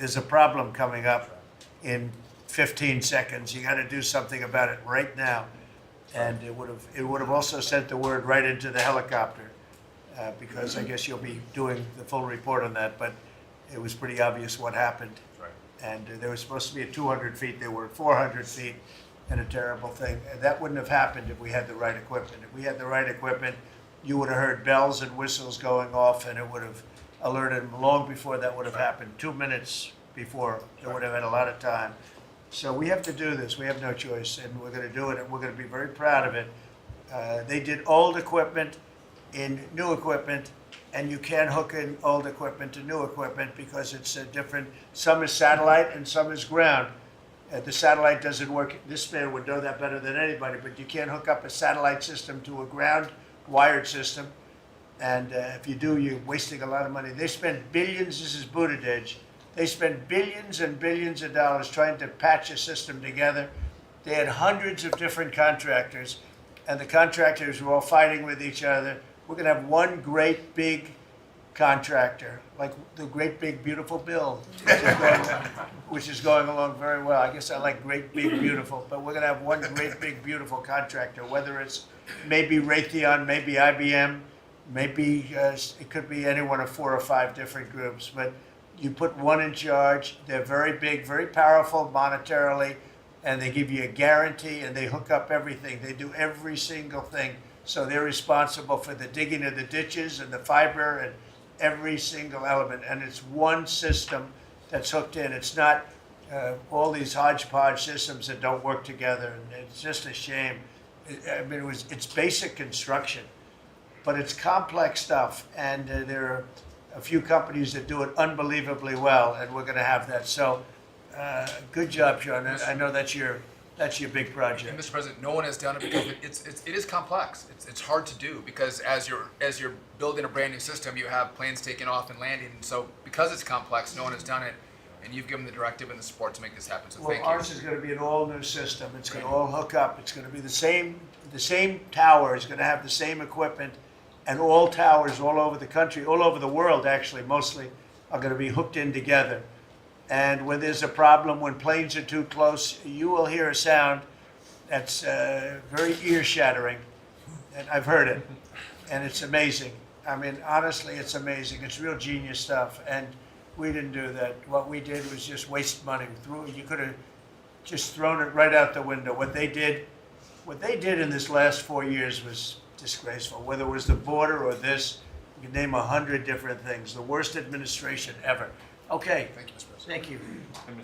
there's a problem coming up in 15 seconds. You got to do something about it right now. And it would have also sent the word right into the helicopter, because I guess you'll be doing the full report on that, but it was pretty obvious what happened. Right. And there was supposed to be at 200 feet, there were 400 feet, and a terrible thing. And that wouldn't have happened if we had the right equipment. If we had the right equipment, you would have heard bells and whistles going off, and it would have alerted them long before that would have happened. 2 minutes before, they would have had a lot of time. So we have to do this. We have no choice, and we're going to do it, and we're going to be very proud of it. They did old equipment in new equipment, and you can't hook in old equipment to new equipment because it's different. Some is satellite and some is ground. The satellite doesn't work. This man would know that better than anybody, but you can't hook up a satellite system to a ground wired system. And if you do, you're wasting a lot of money. They spent billions. This is Buttigieg. They spent billions and billions of dollars trying to patch a system together. They had hundreds of different contractors, and the contractors were all fighting with each other. We're going to have one great big contractor, like the great big beautiful bill, which is going along very well. I guess I like great big beautiful, but we're going to have one great big beautiful contractor, whether it's maybe Raytheon, maybe IBM, maybe it could be any one of 4 or 5 different groups, but you put one in charge. They're very big, very powerful monetarily, and they give you a guarantee, and they hook up everything. They do every single thing. So they're responsible for the digging of the ditches and the fiber and every single element. And it's one system that's hooked in. It's not all these hodgepodge systems that don't work together. And it's just a shame. I mean, it's basic construction, but it's complex stuff. And there are a few companies that do it unbelievably well, and we're going to have that. So good job, Sean. I know that's your big project. And Mr. President, no one has done it because it is complex. It's hard to do because as you're building a brand new system, you have planes taking off and landing. So because it's complex, no one has done it, and you've given the directive and the support to make this happen. So Well, thank you. ours is going to be an all-new system. It's going to all hook up. It's going to be the same tower is going to have the same equipment, and all towers all over the country, all over the world actually, mostly, are going to be hooked in together. And when there's a problem, when planes are too close, you will hear a sound that's very ear-shattering. And I've heard it, and it's amazing. I mean, honestly, it's amazing. It's real genius stuff, and we didn't do that. What we did was just waste money. You could have just thrown it right out the window. What they did in this last 4 years was disgraceful. Whether it was the border or this, you can name 100 different things. The worst administration ever. Okay. Thank you, Mr. President. Thank you.